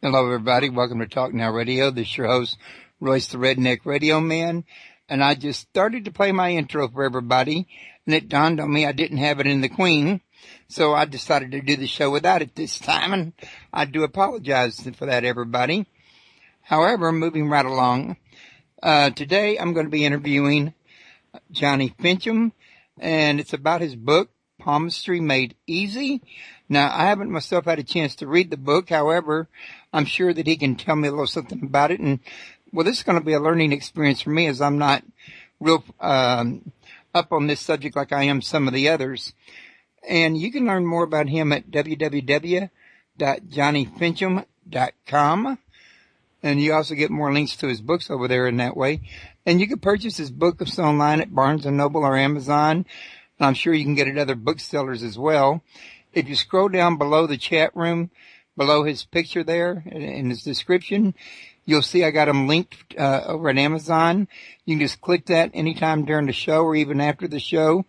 Hello, everybody. Welcome to Talk Now Radio. This is your host, Royce the Redneck Radio Man. And I just started to play my intro for everybody, and it dawned on me I didn't have it in the Queen. So I decided to do the show without it this time, and I do apologize for that, everybody. However, moving right along, today I'm going to be interviewing Johnny Fincham, and it's about his book, Palmistry Made Easy. Now, I haven't myself had a chance to read the book. However, I'm sure that he can tell me a little something about it. And, well, this is going to be a learning experience for me, as I'm not real up on this subject like I am some of the others. And you can learn more about him at www.johnnyfincham.com. And you also get more links to his books over there in that way. And you can purchase his books online at Barnes & Noble or Amazon. And I'm sure you can get it at other booksellers as well. If you scroll down below the chat room, below his picture there in his description, you'll see I got him linked over at Amazon. You can just click that anytime during the show or even after the show,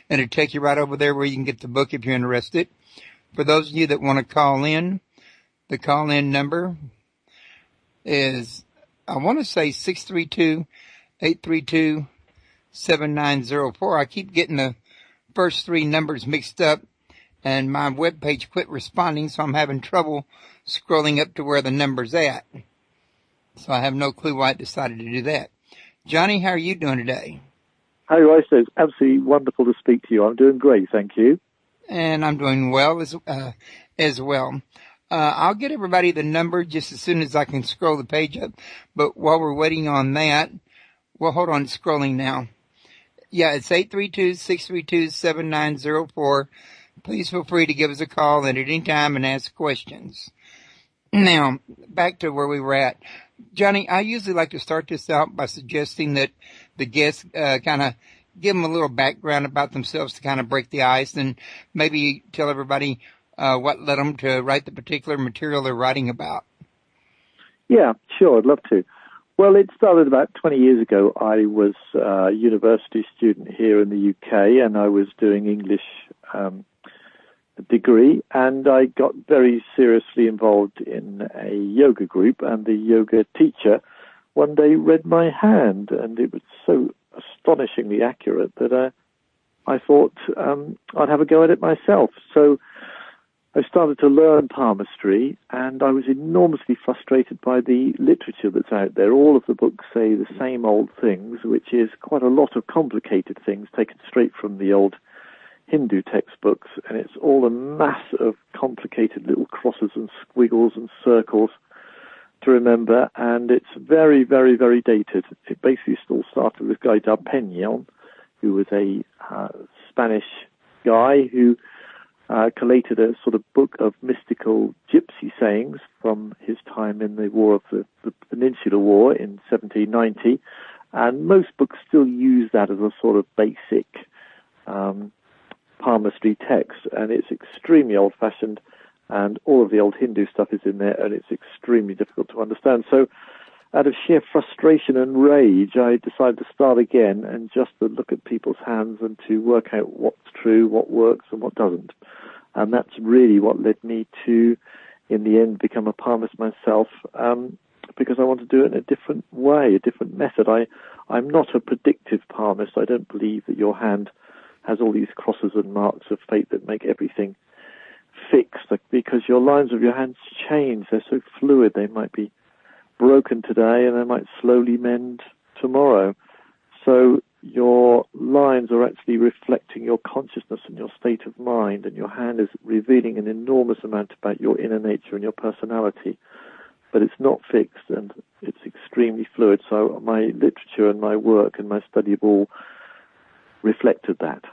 and it'll take you right over there where you can get the book if you're interested. For those of you that want to call in, the call-in number is, I want to say 632-832-7904. I keep getting the first three numbers mixed up, and my webpage quit responding, so I'm having trouble scrolling up to where the number's at. So I have no clue why I decided to do that. Johnny, how are you doing today? Hi, Royce. It's absolutely wonderful to speak to you. I'm doing great, thank you. And I'm doing well as well. I'll get everybody the number just as soon as I can scroll the page up. But while we're waiting on that, well, hold on, it's scrolling now. Yeah, it's 832-632-7904. Please feel free to give us a call at any time and ask questions. Now, back to where we were at. Johnny, I usually like to start this out by suggesting that the guests kind of give them a little background about themselves to kind of break the ice, and maybe tell everybody what led them to write the particular material they're writing about. Yeah, sure, I'd love to. Well, it started about 20 years ago. I was a university student here in the UK, and I was doing English degree, and I got very seriously involved in a yoga group, and the yoga teacher one day read my hand, and it was so astonishingly accurate that I thought I'd have a go at it myself. So I started to learn palmistry, and I was enormously frustrated by the literature that's out there. All of the books say the same old things, which is quite a lot of complicated things taken straight from the old Hindu textbooks, and it's all a mass of complicated little crosses and squiggles and circles to remember, and it's very, very, very dated. It basically all started with this guy D'Arpagnan, who was a Spanish guy who collated a sort of book of mystical gypsy sayings from his time in the War of the Peninsular War in 1790, and most books still use that as a sort of basic palmistry text, and it's extremely old-fashioned, and all of the old Hindu stuff is in there, and it's extremely difficult to understand. So out of sheer frustration and rage, I decided to start again and just to look at people's hands and to work out what's true, what works, and what doesn't. And that's really what led me to, in the end, become a palmist myself, because I want to do it in a different way, a different method. I'm not a predictive palmist. I don't believe that your hand has all these crosses and marks of fate that make everything fixed, because your lines of your hands change. They're so fluid. They might be broken today and they might slowly mend tomorrow. So your lines are actually reflecting your consciousness and your state of mind, and your hand is revealing an enormous amount about your inner nature and your personality. But it's not fixed, and it's extremely fluid. So my literature and my work and my study of all reflected that.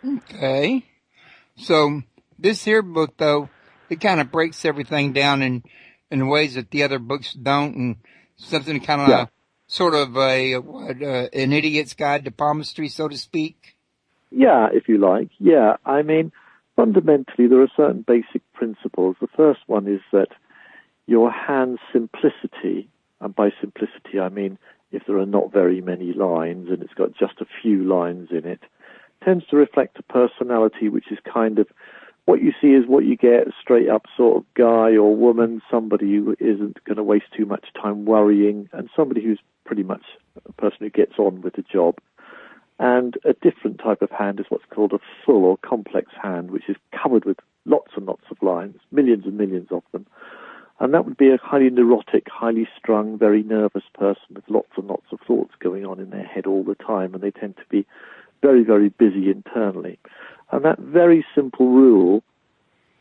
Okay. So this here book, though, it kind of breaks everything down in ways that the other books don't, and something kind of sort of an idiot's guide to palmistry, so to speak. Yeah, if you like. Yeah, I mean, fundamentally there are certain basic principles. The first one is that your hand's simplicity, and by simplicity I mean if there are not very many lines and it's got just a few lines in it, tends to reflect a personality which is kind of what you see is what you get, a straight up sort of guy or woman, somebody who isn't going to waste too much time worrying, and somebody who's pretty much a person who gets on with the job. And a different type of hand is what's called a full or complex hand, which is covered with lots and lots of lines, millions and millions of them. And that would be a highly neurotic, highly strung, very nervous person with lots and lots of thoughts going on in their head all the time, and they tend to be very, very busy internally. And that very simple rule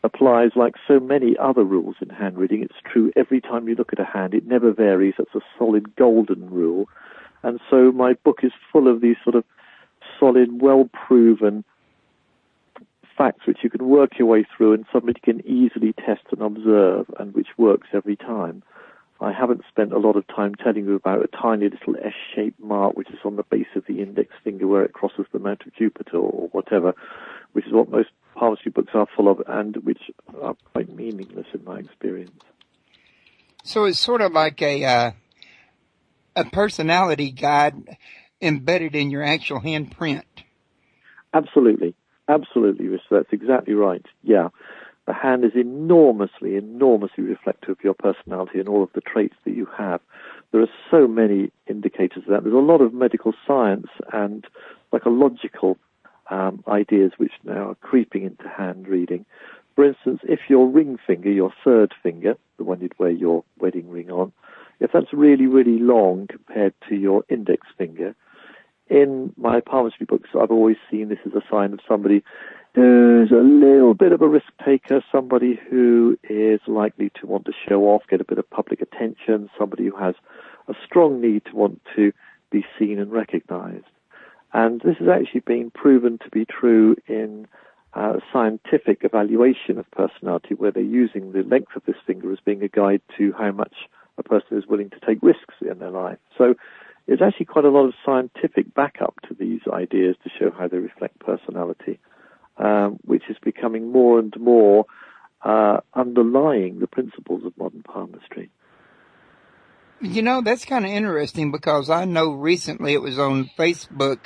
applies like so many other rules in hand reading. It's true every time you look at a hand. It never varies. It's a solid golden rule. And so my book is full of these sort of solid, well-proven facts which you can work your way through and somebody can easily test and observe, and which works every time. I haven't spent a lot of time telling you about a tiny little S-shaped mark which is on the base of the index finger where it crosses the Mount of Jupiter or whatever, which is what most palmistry books are full of and which are quite meaningless in my experience. So it's sort of like a personality guide embedded in your actual handprint. Absolutely. Absolutely, Rich. That's exactly right. Yeah. The hand is enormously, enormously reflective of your personality and all of the traits that you have. There are so many indicators of that. There's a lot of medical science and psychological ideas which now are creeping into hand reading. For instance, if your ring finger, your third finger, the one you'd wear your wedding ring on, if that's really, really long compared to your index finger, in my palmistry books, I've always seen this as a sign of somebody who's a little bit of a risk taker, somebody who is likely to want to show off, get a bit of public attention, somebody who has a strong need to want to be seen and recognized. And this has actually been proven to be true in scientific evaluation of personality, where they're using the length of this finger as being a guide to how much a person is willing to take risks in their life. So there's actually quite a lot of scientific backup to these ideas to show how they reflect personality, which is becoming more and more underlying the principles of modern palmistry. You know, that's kind of interesting because I know recently it was on Facebook,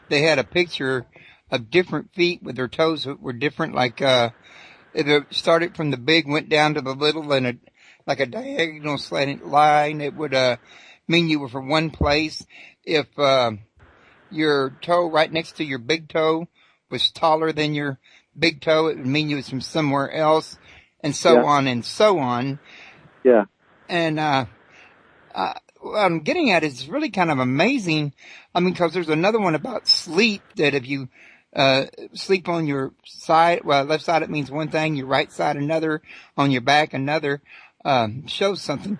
they had a picture of different feet with their toes that were different, like it started from the big, went down to the little, and like a diagonal slanted line. It would mean you were from one place. If your toe right next to your big toe was taller than your big toe, it would mean you was from somewhere else, and so on and so on. Yeah. And what I'm getting at is really kind of amazing. I mean, because there's another one about sleep, that if you sleep on your side, well, left side it means one thing, your right side another, on your back another, shows something.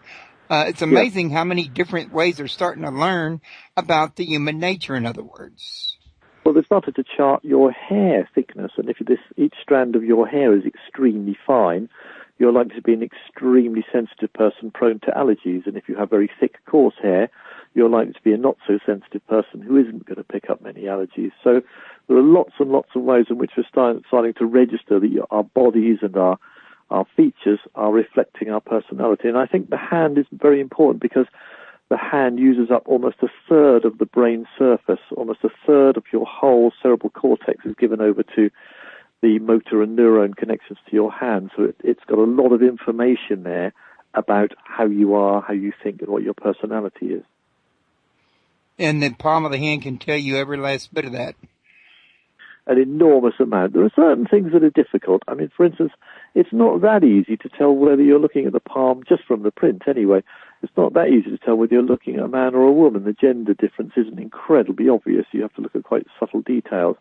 It's amazing how many different ways they're starting to learn about the human nature, in other words. Well, they started to chart your hair thickness, and if each strand of your hair is extremely fine, you're likely to be an extremely sensitive person prone to allergies. And if you have very thick, coarse hair, you're likely to be a not-so-sensitive person who isn't going to pick up many allergies. So there are lots and lots of ways in which we're starting to register that our bodies and our features are reflecting our personality. And I think the hand is very important because the hand uses up almost a third of the brain surface. Almost a third of your whole cerebral cortex is given over to the motor and neuron connections to your hand. So it's got a lot of information there about how you are, how you think, and what your personality is. And the palm of the hand can tell you every last bit of that. An enormous amount. There are certain things that are difficult. I mean, for instance, it's not that easy to tell whether you're looking at the palm, just from the print anyway. It's not that easy to tell whether you're looking at a man or a woman. The gender difference isn't incredibly obvious. You have to look at quite subtle details.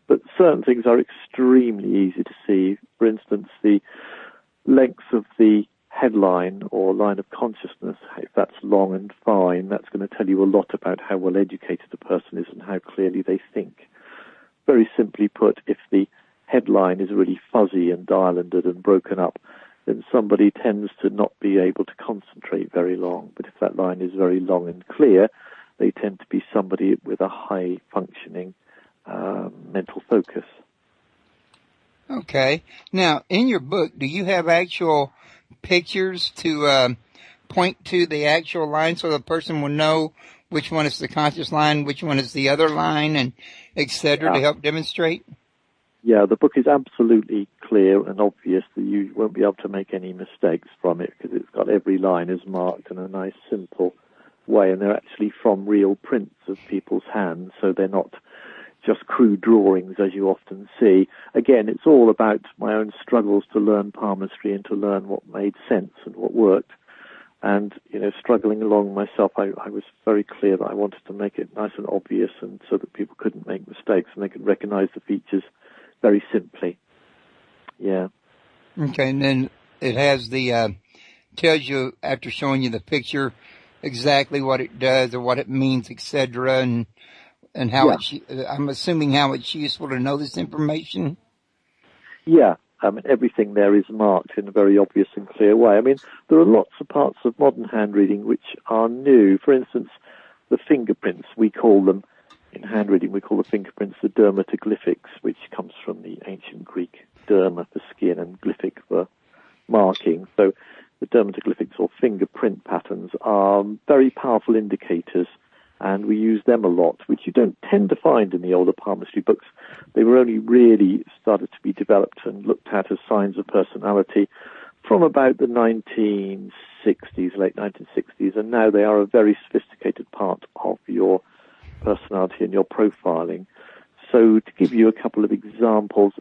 But certain things are extremely easy to see. For instance, the length of the headline or line of consciousness, if that's long and fine, that's going to tell you a lot about how well educated a person is and how clearly they think. Very simply put, if the headline is really fuzzy and islanded and broken up, then somebody tends to not be able to concentrate very long. But if that line is very long and clear, they tend to be somebody with a high-functioning mental focus. Okay. Now, in your book, do you have actual pictures to point to the actual line so the person will know which one is the conscious line, which one is the other line, and et cetera, to help demonstrate? Yeah, the book is absolutely clear and obvious that you won't be able to make any mistakes from it because it's got every line is marked in a nice, simple way, and they're actually from real prints of people's hands, so they're not just crude drawings as you often see. Again, it's all about my own struggles to learn palmistry and to learn what made sense and what worked. And, struggling along myself, I was very clear that I wanted to make it nice and obvious and so that people couldn't make mistakes and they could recognize the features very simply. Yeah. Okay, and then it has tells you after showing you the picture exactly what it does or what it means, etc., and how I'm assuming how it's useful to know this information. Yeah, everything there is marked in a very obvious and clear way. I mean, there are lots of parts of modern handreading which are new. For instance, the fingerprints, we call them, in handreading, we call the fingerprints the dermatoglyphics, which comes from the ancient Greek derma for skin and glyphic for marking. So the dermatoglyphics or fingerprint patterns are very powerful indicators, and we use them a lot, which you don't tend to find in the older palmistry books. They were only really started to be developed and looked at as signs of personality from about the 1960s, late 1960s, and now they are a very sophisticated part of your personality and your profiling. So to give you a couple of examples,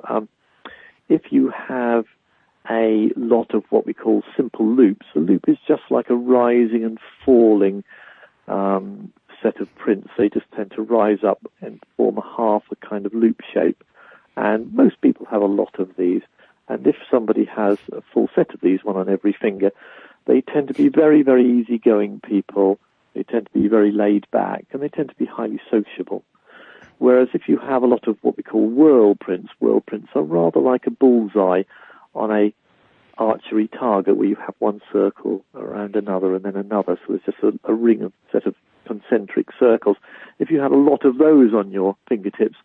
if you have a lot of what we call simple loops, a loop is just like a rising and falling set of prints. They just tend to rise up and form a half a kind of loop shape. And most people have a lot of these. And if somebody has a full set of these, one on every finger, they tend to be very, very easygoing people. They tend to be very laid back, and they tend to be highly sociable. Whereas if you have a lot of what we call whirl prints are rather like a bullseye on a archery target where you have one circle around another and then another. So there's just a ring of set of concentric circles. If you had a lot of those on your fingertips,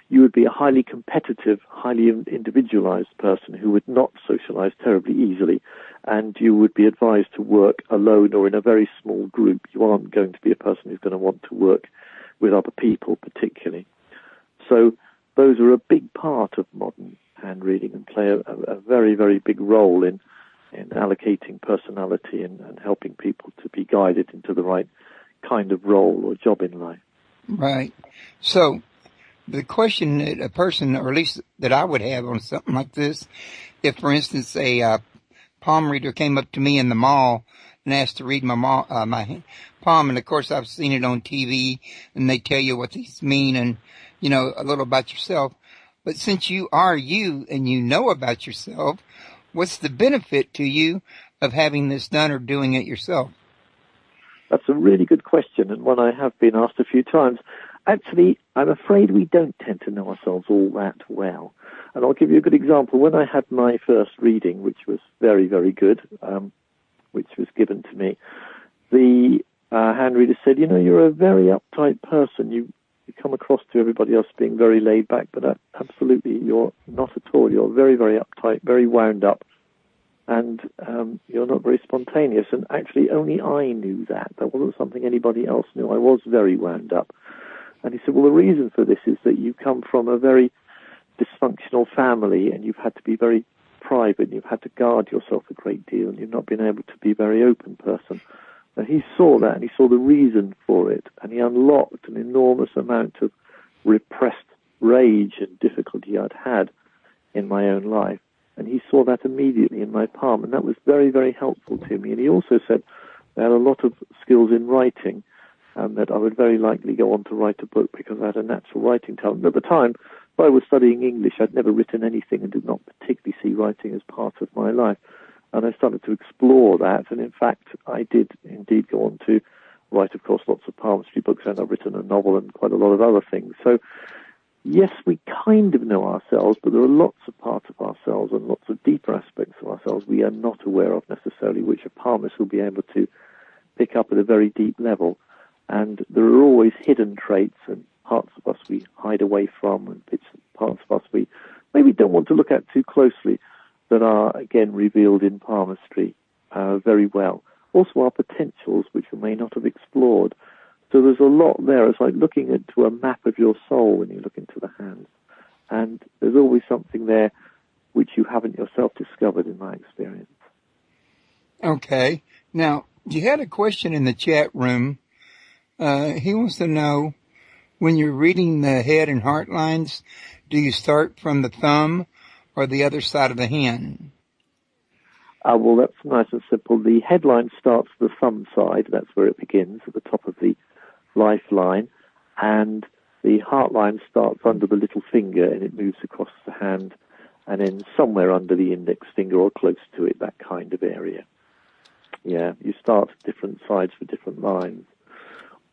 you would be a highly competitive, highly individualized person who would not socialize terribly easily, and you would be advised to work alone or in a very small group. You aren't going to be a person who's going to want to work with other people particularly. So those are a big part of modern handreading and play a very, very big role in allocating personality and helping people to be guided into the right kind of role or job in life. Right. So the question that a person, or at least that I would have on something like this, if, for instance, a palm reader came up to me in the mall and asked to read my palm, and of course I've seen it on TV, and they tell you what these mean and, a little about yourself. But since you are you and you know about yourself, what's the benefit to you of having this done or doing it yourself? That's a really good question, and one I have been asked a few times. Actually, I'm afraid we don't tend to know ourselves all that well. And I'll give you a good example. When I had my first reading, which was very, very good, which was given to me, the hand reader said, you're a very uptight person. You come across to everybody else being very laid back, but absolutely you're not at all. You're very, very uptight, very wound up, and you're not very spontaneous. And actually only I knew that. That wasn't something anybody else knew. I was very wound up. And he said, well, the reason for this is that you come from a very dysfunctional family and you've had to be very private and you've had to guard yourself a great deal and you've not been able to be a very open person. And he saw that and he saw the reason for it, and he unlocked an enormous amount of repressed rage and difficulty I'd had in my own life. And he saw that immediately in my palm, and that was very, very helpful to me. And he also said I had a lot of skills in writing, and that I would very likely go on to write a book because I had a natural writing talent. At the time, while I was studying English, I'd never written anything and did not particularly see writing as part of my life. And I started to explore that, and in fact, I did indeed go on to write, of course, lots of palmistry books, and I've written a novel and quite a lot of other things. So, yes, we kind of know ourselves, but there are lots of parts of ourselves and lots of deeper aspects of ourselves we are not aware of necessarily, which a palmist will be able to pick up at a very deep level. And there are always hidden traits and parts of us we hide away from, and parts of us we maybe don't want to look at too closely, that are, again, revealed in palmistry very well. Also our potentials, which we may not have explored. So there's a lot there. It's like looking into a map of your soul when you look into the hands. And there's always something there which you haven't yourself discovered, in my experience. Okay. Now, you had a question in the chat room. He wants to know, when you're reading the head and heart lines, do you start from the thumb or the other side of the hand? Well, that's nice and simple. The headline starts the thumb side. That's where it begins, at the top of the lifeline. And the heart line starts under the little finger, and it moves across the hand and then somewhere under the index finger or close to it, that kind of area. Yeah, you start at different sides for different lines.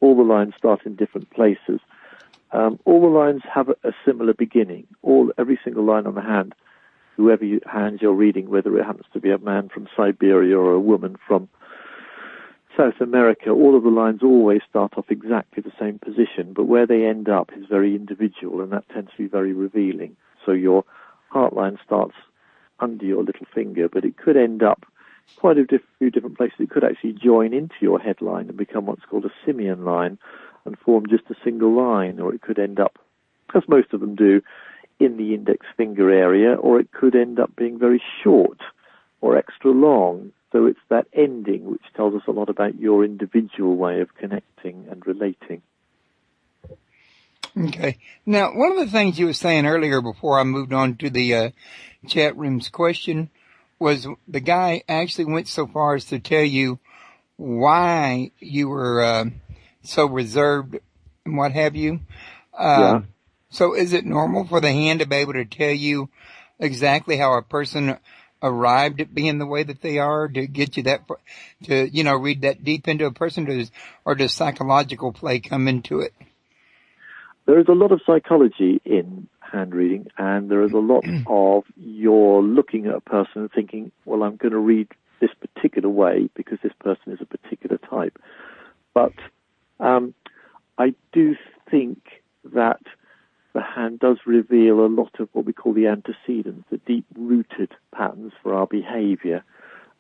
All the lines start in different places. All the lines have a similar beginning. Every single line on the hand, whoever hand you're reading, whether it happens to be a man from Siberia or a woman from South America, all of the lines always start off exactly the same position, but where they end up is very individual, and that tends to be very revealing. So your heart line starts under your little finger, but it could end up quite a few different places. It could actually join into your headline and become what's called a simian line and form just a single line, or it could end up, as most of them do, in the index finger area, or it could end up being very short or extra long. So it's that ending which tells us a lot about your individual way of connecting and relating. Okay. Now, one of the things you were saying earlier before I moved on to the chat room's question was the guy actually went so far as to tell you why you were so reserved and what have you. Yeah. So is it normal for the hand to be able to tell you exactly how a person arrived at being the way that they are, to get you that, to, read that deep into a person, or does psychological play come into it? There is a lot of psychology in hand reading, and there is a lot of you're looking at a person and thinking, well, I'm going to read this particular way because this person is a particular type. But I do think that the hand does reveal a lot of what we call the antecedents, the deep-rooted patterns for our behavior.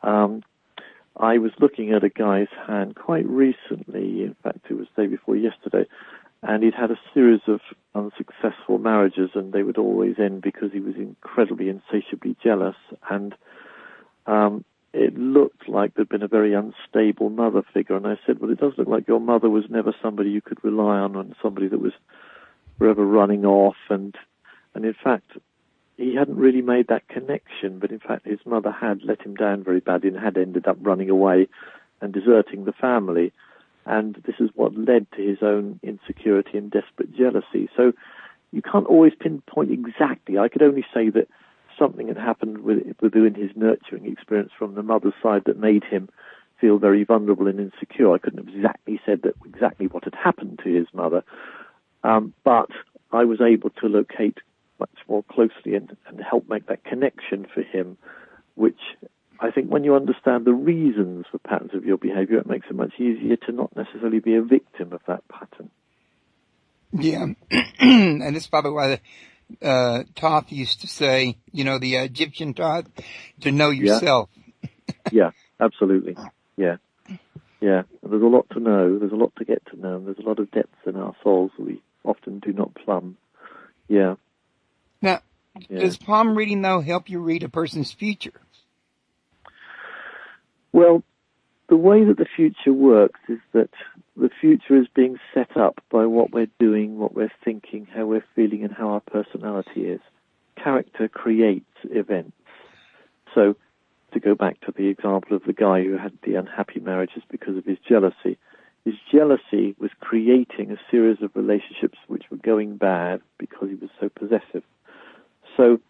I was looking at a guy's hand quite recently, in fact, it was the day before yesterday, and he'd had a series of unsuccessful marriages, and they would always end because he was incredibly insatiably jealous, and it looked like there'd been a very unstable mother figure. And I said, well, it does look like your mother was never somebody you could rely on, and somebody that was forever running off, and in fact, he hadn't really made that connection, but in fact his mother had let him down very badly and had ended up running away and deserting the family, and this is what led to his own insecurity and desperate jealousy. So you can't always pinpoint exactly. I could only say that something had happened within his nurturing experience from the mother's side that made him feel very vulnerable and insecure. I couldn't have exactly said that exactly what had happened to his mother, but I was able to locate much more closely and help make that connection for him, which I think when you understand the reasons for patterns of your behavior, it makes it much easier to not necessarily be a victim of that pattern. Yeah, and it's probably why the Thoth used to say, the Egyptian Thoth, to know yourself. Yeah, absolutely. Yeah. Yeah, there's a lot to know, there's a lot to get to know, and there's a lot of depths in our souls that we often do not plumb. Yeah. Now, does palm reading, though, help you read a person's future? Well, the way that the future works is that the future is being set up by what we're doing, what we're thinking, how we're feeling, and how our personality is. Character creates events. So, to go back to the example of the guy who had the unhappy marriages because of his jealousy was creating a series of relationships which were going bad because he was so possessive. So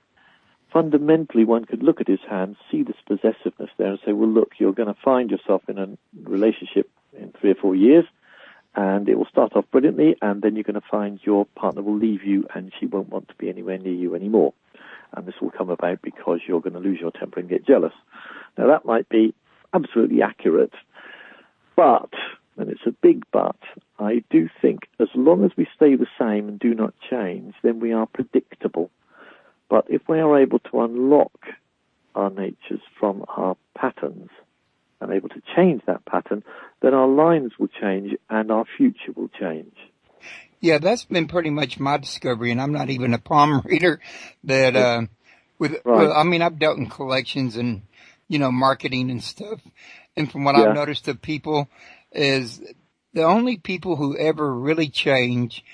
fundamentally, one could look at his hand, see this possessiveness there, and say, well, look, you're going to find yourself in a relationship in 3 or 4 years, and it will start off brilliantly, and then you're going to find your partner will leave you, and she won't want to be anywhere near you anymore. And this will come about because you're going to lose your temper and get jealous. Now, that might be absolutely accurate, but, and it's a big but, I do think as long as we stay the same and do not change, then we are predictable. But if we are able to unlock our natures from our patterns and able to change that pattern, then our lines will change and our future will change. Yeah, that's been pretty much my discovery, and I'm not even a palm reader. That Right. I mean, I've dealt in collections and marketing and stuff, and from what I've Yeah, noticed of people, is the only people who ever really change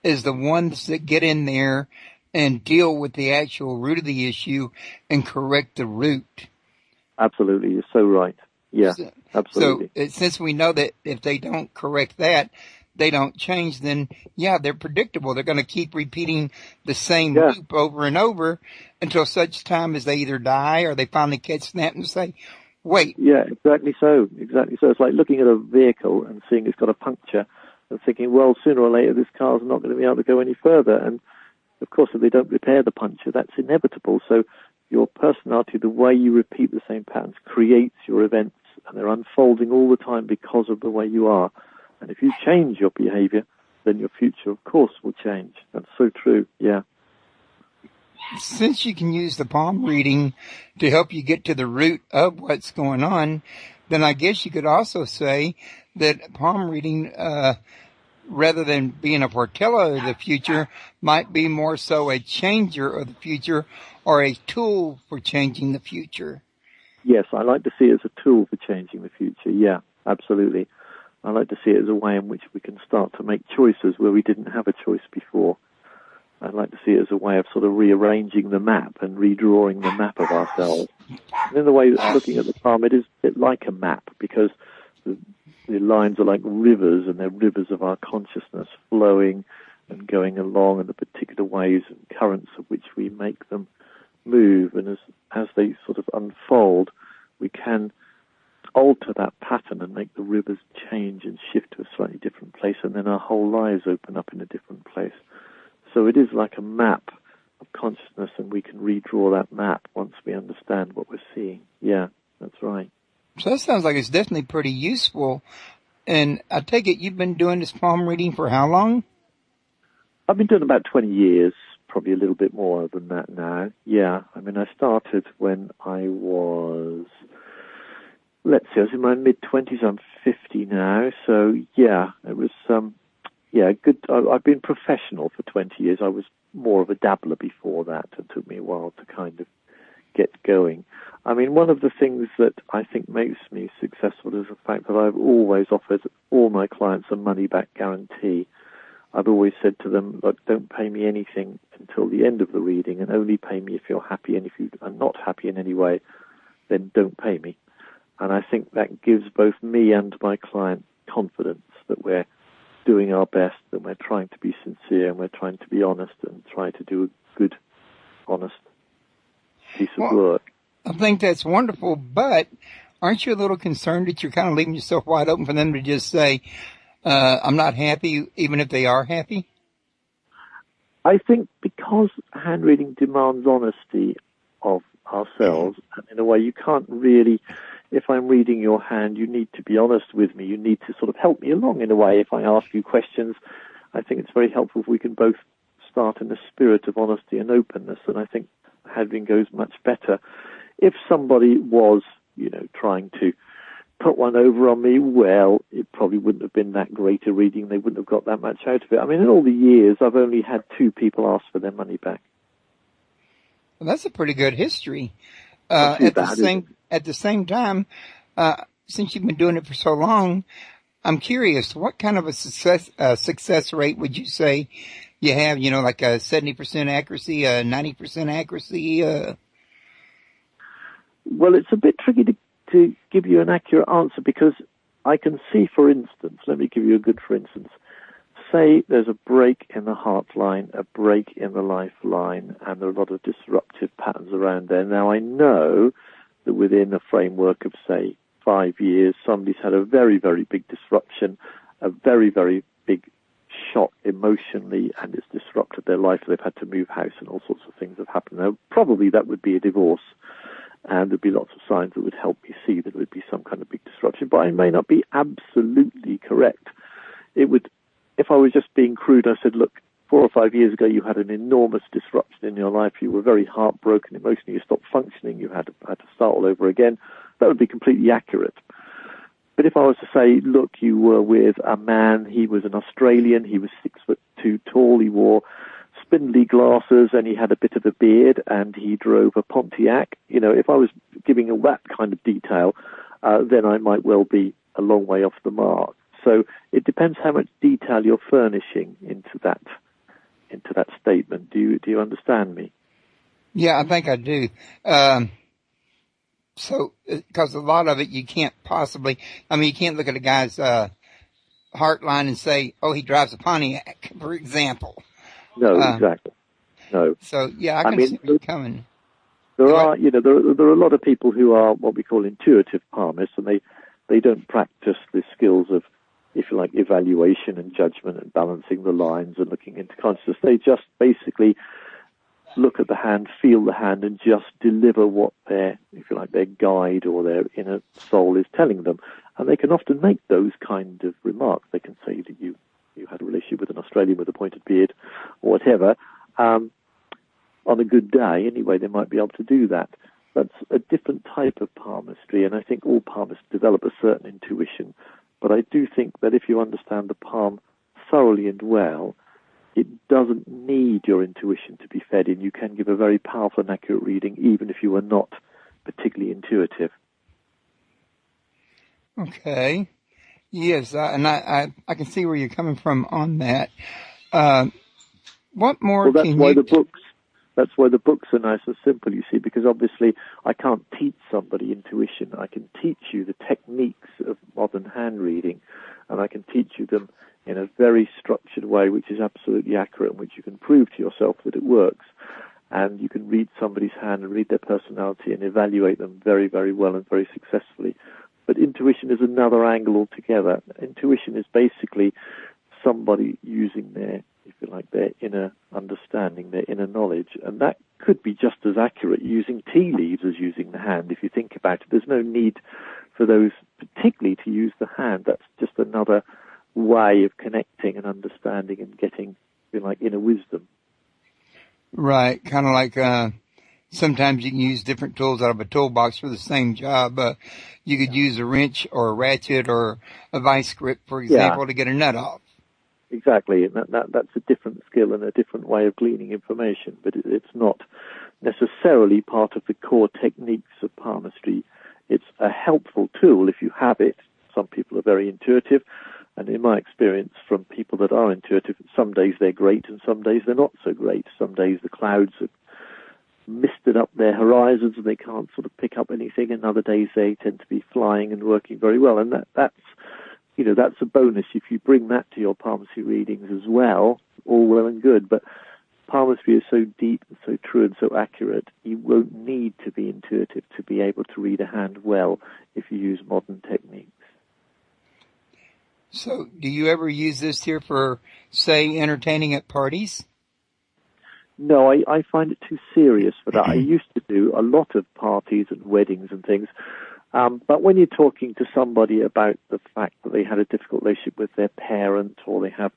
is the ones that get in there and deal with the actual root of the issue and correct the root. absolutely. You're so right. Yeah, So, absolutely. since we know that if they don't correct that, they don't change, then yeah, they're predictable. They're going to keep repeating the same Yeah, loop over and over until such time as they either die or they finally catch snap and say, wait, yeah, exactly so. Exactly so. It's like looking at a vehicle and seeing it's got a puncture and thinking, well, sooner or later this car's not going to be able to go any further. And of course, if they don't repair the puncture, that's inevitable. So your personality, the way you repeat the same patterns, creates your events, and they're unfolding all the time because of the way you are. And if you change your behavior, then your future, of course, will change. That's so true. Yeah. since you can use the palm reading to help you get to the root of what's going on, then I guess you could also say that palm reading, rather than being a foreteller of the future, might be more so a changer of the future or a tool for changing the future. Yes, I like to see it as a tool for changing the future. Yeah, absolutely. I like to see it as a way in which we can start to make choices where we didn't have a choice before. I'd like to see it as a way of sort of rearranging the map and redrawing the map of ourselves. And in the way that looking at the palm, it is a bit like a map because the lines are like rivers, and they're rivers of our consciousness flowing and going along in the particular ways and currents of which we make them move. And as they sort of unfold, we can alter that pattern and make the rivers change and shift to a slightly different place, and then our whole lives open up in a different place. So it is like a map of consciousness, and we can redraw that map once we understand what we're seeing. Yeah, that's right. So that sounds like it's definitely pretty useful. And I take it you've been doing this palm reading for how long? I've been doing about 20 years, probably a little bit more than that now. Yeah, I mean, I started when I was, let's see, I was in my mid-20s. I'm 50 now. So, yeah, it was, good. I've been professional for 20 years. I was more of a dabbler before that. It took me a while to kind of get going. I mean, one of the things that I think makes me successful is the fact that I've always offered all my clients a money-back guarantee. I've always said to them, look, don't pay me anything until the end of the reading, and only pay me if you're happy, and if you are not happy in any way, then don't pay me. And I think that gives both me and my client confidence that we're doing our best, that we're trying to be sincere, and we're trying to be honest and try to do a good, honest piece of work. I think that's wonderful, but aren't you a little concerned that you're kind of leaving yourself wide open for them to just say, I'm not happy, even if they are happy? I think because hand reading demands honesty of ourselves, and in a way you can't really, if I'm reading your hand, you need to be honest with me. You need to sort of help me along in a way. If I ask you questions, I think it's very helpful if we can both start in a spirit of honesty and openness, and I think hand reading goes much better. If somebody was, trying to put one over on me, well, it probably wouldn't have been that great a reading. They wouldn't have got that much out of it. I mean, in all the years, I've only had 2 people ask for their money back. Well, that's a pretty good history. Not too bad, is it? At the same time, since you've been doing it for so long, I'm curious, what kind of a success rate would you say you have? Like a 70% accuracy, a 90% accuracy? Well, it's a bit tricky to give you an accurate answer because I can see, for instance, let me give you a good for instance. Say there's a break in the heart line, a break in the lifeline, and there are a lot of disruptive patterns around there. Now, I know that within a framework of, say, 5 years, somebody's had a very, very big disruption, a very, very big shock emotionally, and it's disrupted their life. They've had to move house and all sorts of things have happened. Now, probably that would be a divorce. And there'd be lots of signs that would help me see that it would be some kind of big disruption. But I may not be absolutely correct. It would, if I was just being crude, I said, look, 4 or 5 years ago you had an enormous disruption in your life. You were very heartbroken emotionally. You stopped functioning. You had to start all over again. That would be completely accurate. But if I was to say, look, you were with a man, he was an Australian, he was 6'2" tall, he wore spindly glasses, and he had a bit of a beard, and he drove a Pontiac. If I was giving all that kind of detail, then I might well be a long way off the mark. So it depends how much detail you're furnishing into that statement. Do you understand me? Yeah, I think I do. So, because a lot of it you can't possibly, you can't look at a guy's heart line and say, oh, he drives a Pontiac, for example. No, exactly. No. So, yeah, I can see where you're coming. There are a lot of people who are what we call intuitive palmists, and they don't practice the skills of, if you like, evaluation and judgment and balancing the lines and looking into consciousness. They just basically look at the hand, feel the hand, and just deliver what their guide or their inner soul is telling them. And they can often make those kind of remarks. They can say that you had a relationship with an Australian with a pointed beard or whatever. On a good day, anyway, they might be able to do that. That's a different type of palmistry, and I think all palmists develop a certain intuition. But I do think that if you understand the palm thoroughly and well, it doesn't need your intuition to be fed in. You can give a very powerful and accurate reading, even if you are not particularly intuitive. Okay. Yes, and I can see where you're coming from on that. What more Well, can you... That's why the books are nice and simple, you see, because obviously I can't teach somebody intuition. I can teach you the techniques of modern hand reading, and I can teach you them in a very structured way, which is absolutely accurate, and which you can prove to yourself that it works. And you can read somebody's hand and read their personality and evaluate them very, very well and very successfully. But intuition is another angle altogether. Intuition is basically somebody using their inner understanding, their inner knowledge. And that could be just as accurate using tea leaves as using the hand, if you think about it. There's no need for those particularly to use the hand. That's just another way of connecting and understanding and getting, inner wisdom. Right, kind of like sometimes you can use different tools out of a toolbox for the same job. You could use a wrench or a ratchet or a vice grip, for example, to get a nut off. Exactly, and that's a different skill and a different way of gleaning information, but it's not necessarily part of the core techniques of palmistry. It's a helpful tool if you have it. Some people are very intuitive, and in my experience from people that are intuitive, some days they're great and some days they're not so great. Some days the clouds have misted up their horizons and they can't sort of pick up anything, and other days they tend to be flying and working very well, and that's a bonus. If you bring that to your palmistry readings as well, all well and good. But palmistry is so deep and so true and so accurate, you won't need to be intuitive to be able to read a hand well if you use modern techniques. So, do you ever use this here for, say, entertaining at parties? No, I find it too serious for that. I used to do a lot of parties and weddings and things. But when you're talking to somebody about the fact that they had a difficult relationship with their parent, or they have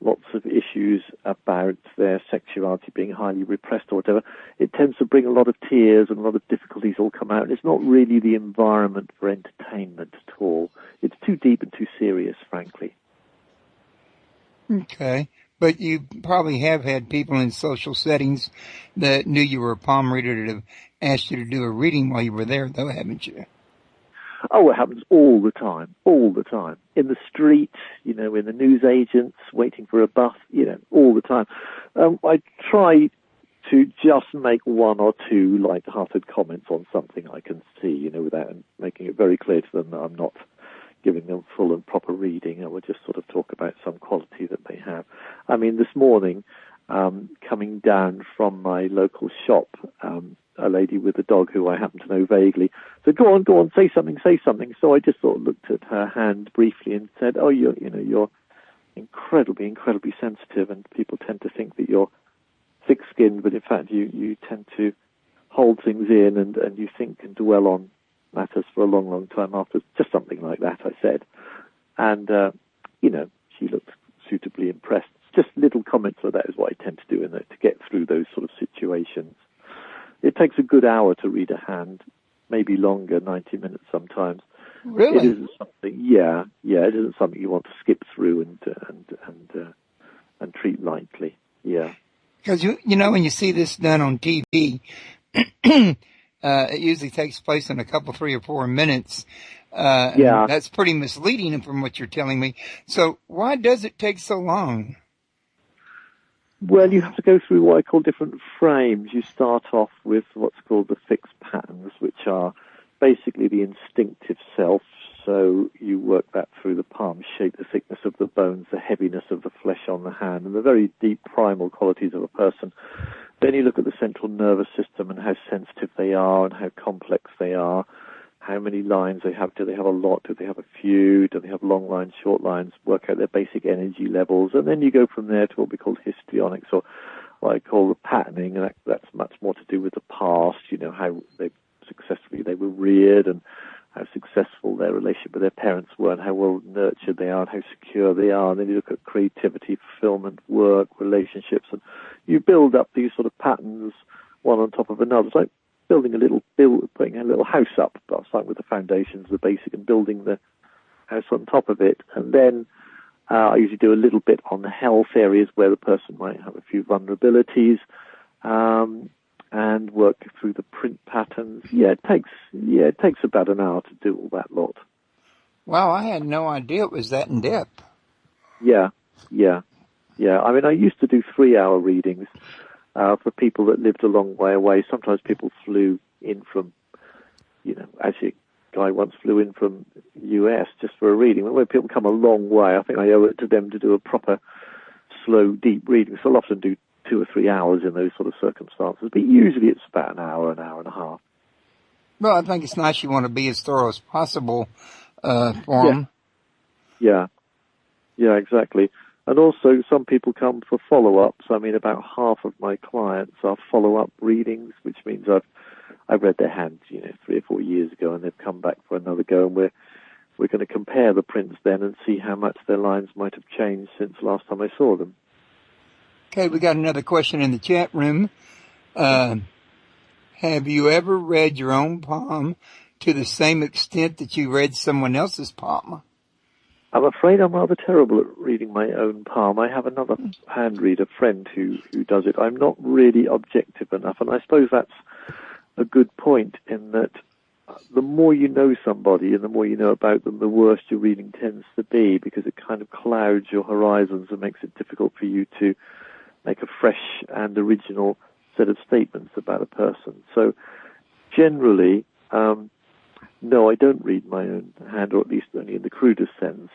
lots of issues about their sexuality being highly repressed or whatever, it tends to bring a lot of tears and a lot of difficulties all come out. And it's not really the environment for entertainment at all. It's too deep and too serious, frankly. Okay. But you probably have had people in social settings that knew you were a palm reader that have asked you to do a reading while you were there, though, haven't you? Oh, it happens all the time. In the street, in the newsagents, waiting for a bus, all the time. I try to just make one or two light-hearted comments on something I can see, without making it very clear to them that I'm not giving them full and proper reading. I would just sort of talk about some quality that they have. I mean, this morning, coming down from my local shop, a lady with a dog who I happen to know vaguely said, go on, say something. So I just sort of looked at her hand briefly and said, oh, you're incredibly sensitive, and people tend to think that you're thick-skinned, but in fact you tend to hold things in and you think and dwell on matters for a long, long time after. Just something like that, I said. And, she looked suitably impressed. Just little comments like that is what I tend to do to get through those sort of situations. It takes a good hour to read a hand, maybe longer, 90 minutes sometimes. It Really? isn't something, it isn't something you want to skip through and treat lightly. Yeah. Because when you see this done on TV, it usually takes place in a couple, 3 or 4 minutes. And Yeah. that's pretty misleading from what you're telling me. So why does it take so long? Well, you have to go through what I call different frames. You start off with what's called the fixed patterns, which are basically the instinctive self. So you work that through the palm shape, the thickness of the bones, the heaviness of the flesh on the hand, and the very deep primal qualities of a person. Then you look at the central nervous system and how sensitive they are and how complex they are, how many lines they have. Do they have a lot? Do they have a few? Do they have long lines, short lines? Work out their basic energy levels. And then you go from there to what we call histrionics, or what I call the patterning, and that's much more to do with the past, how successfully they were reared and how successful their relationship with their parents were and how well nurtured they are and how secure they are. And then you look at creativity, fulfillment, work, relationships, and you build up these sort of patterns one on top of another. It's like putting a little house up, starting with the foundations, the basic, and building the house on top of it. And then I usually do a little bit on the health areas where the person might have a few vulnerabilities, and work through the print patterns. It takes about an hour to do all that lot. Wow, I had no idea it was that in depth. Yeah. I mean, I used to do 3-hour readings for people that lived a long way away. Sometimes people flew in from, actually, a guy once flew in from US just for a reading. When people come a long way, I think I owe it to them to do a proper, slow, deep reading. So I'll often do 2 or 3 hours in those sort of circumstances, but usually it's about an hour and a half. Well, I think it's nice you want to be as thorough as possible for them. Yeah, exactly. And also, some people come for follow-ups. I mean, about half of my clients are follow-up readings, which means I've read their hands, 3 or 4 years ago, and they've come back for another go, and we're going to compare the prints then and see how much their lines might have changed since last time I saw them. Okay, we got another question in the chat room. Have you ever read your own palm to the same extent that you read someone else's palm? I'm afraid I'm rather terrible at reading my own palm. I have another hand reader friend who does it. I'm not really objective enough, and I suppose that's a good point in that the more you know somebody and the more you know about them, the worse your reading tends to be, because it kind of clouds your horizons and makes it difficult for you to make a fresh and original set of statements about a person. So generally, no, I don't read my own hand, or at least only in the crudest sense.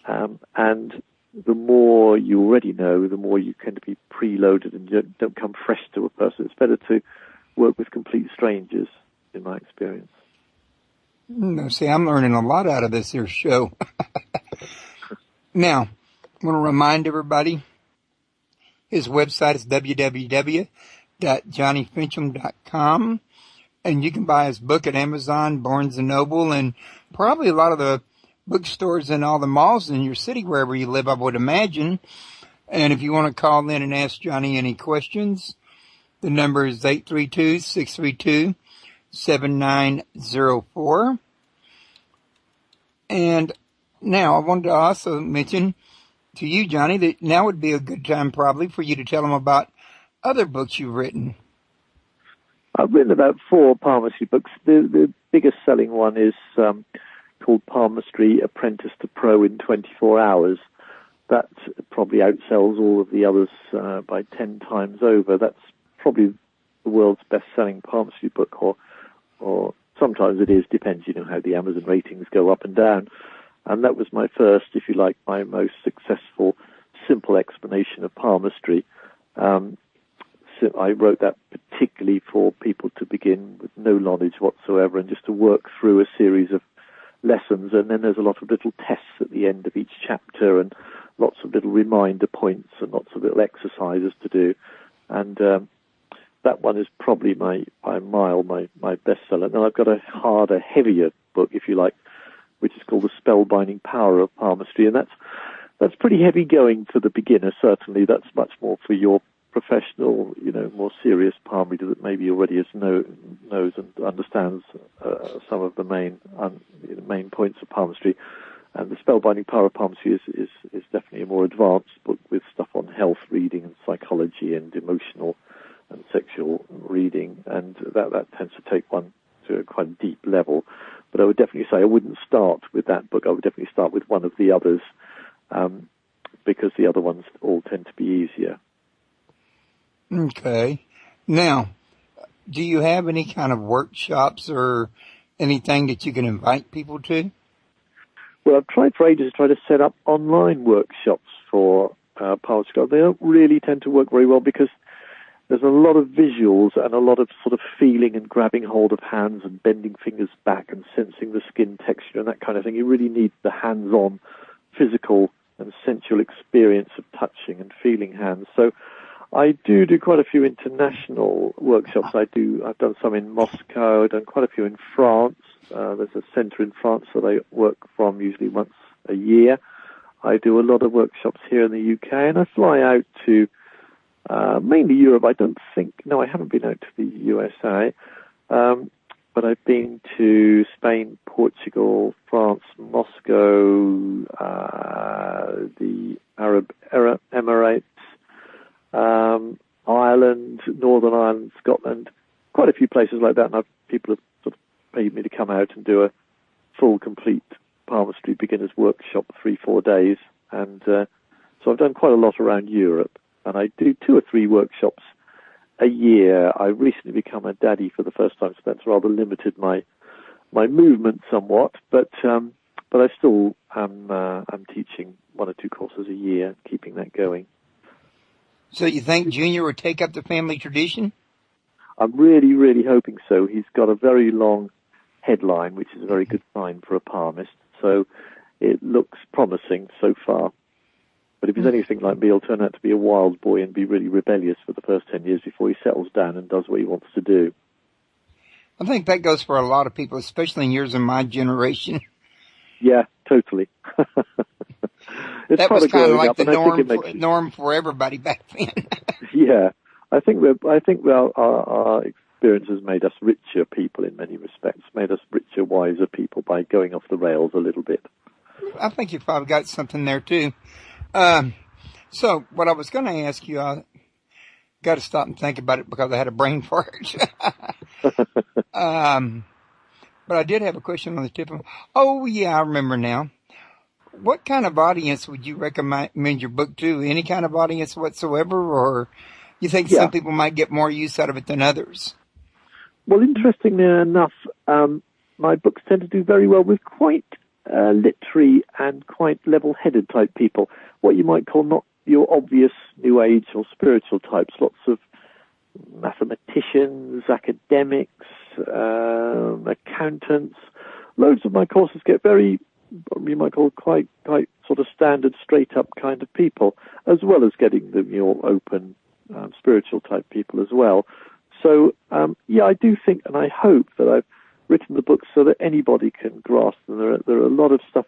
And the more you already know, the more you tend to be preloaded and you don't come fresh to a person. It's better to work with complete strangers, in my experience. No, see, I'm learning a lot out of this here show. Now, I want to remind everybody, his website is www.johnnyfincham.com, and you can buy his book at Amazon, Barnes & Noble, and probably a lot of the bookstores and all the malls in your city, wherever you live, I would imagine. And if you want to call in and ask Johnny any questions, the number is 832-632-7904. And now I wanted to also mention to you, Johnny, that now would be a good time probably for you to tell them about other books you've written. I've written about 4 palmistry books. The biggest selling one is called Palmistry, Apprentice to Pro in 24 Hours. That probably outsells all of the others by 10 times over. That's probably the world's best-selling palmistry book, or sometimes it is, depends, how the Amazon ratings go up and down. And that was my first, if you like, my most successful, simple explanation of palmistry. So I wrote that particularly for people to begin with no knowledge whatsoever and just to work through a series of lessons. And then there's a lot of little tests at the end of each chapter and lots of little reminder points and lots of little exercises to do. And that one is probably by a mile my bestseller. And then I've got a harder, heavier book, if you like, which is called The Spellbinding Power of Palmistry. And that's pretty heavy going for the beginner, certainly. That's much more for your professional, more serious palm reader that maybe already knows and understands some of the main points of palmistry. And the Spellbinding Power of Palmistry is definitely a more advanced book with stuff on health reading and psychology and emotional and sexual reading, and that tends to take one to a quite deep level. But I would definitely say I wouldn't start with that book. I would definitely start with one of the others, because the other ones all tend to be easier. Okay. Now, do you have any kind of workshops or anything that you can invite people to? Well, I've tried for ages to try to set up online workshops for palmistry. They don't really tend to work very well because there's a lot of visuals and a lot of sort of feeling and grabbing hold of hands and bending fingers back and sensing the skin texture and that kind of thing. You really need the hands-on physical and sensual experience of touching and feeling hands. So I do quite a few international workshops. I've done some in Moscow. I've done quite a few in France. There's a centre in France that I work from usually once a year. I do a lot of workshops here in the UK, and I fly out to mainly Europe. I haven't been out to the USA, but I've been to Spain, Portugal, France, Moscow, the Arab Emirates, Ireland, Northern Ireland, Scotland, quite a few places like that, and people have sort of paid me to come out and do a full, complete palmistry beginners workshop, 3-4 days, and so I've done quite a lot around Europe, and I do 2 or 3 workshops a year. I recently become a daddy for the first time, so that's rather limited my movement somewhat, but I still am teaching 1 or 2 courses a year, keeping that going. So you think Junior would take up the family tradition? I'm really, really hoping so. He's got a very long headline, which is a very good sign for a palmist. So it looks promising so far. But if he's anything like me, he'll turn out to be a wild boy and be really rebellious for the first 10 years before he settles down and does what he wants to do. I think that goes for a lot of people, especially in yours and my generation. Yeah, totally. That was kind of like the norm for everybody back then. Yeah, I think our experience has made us richer people in many respects, made us richer, wiser people by going off the rails a little bit. I think you've probably got something there too. So what I was going to ask you, I got to stop and think about it because I had a brain fart. But I did have a question on the tip of. Oh yeah, I remember now. What kind of audience would you recommend your book to? Any kind of audience whatsoever, or you think some people might get more use out of it than others? Well, interestingly enough, my books tend to do very well with quite literary and quite level-headed type people. What you might call not your obvious New Age or spiritual types. Lots of mathematicians, academics, accountants. Loads of my courses get very, you might call quite sort of standard, straight-up kind of people, as well as getting the more open, spiritual type people as well. So, I do think, and I hope that I've written the book so that anybody can grasp them. There are a lot of stuff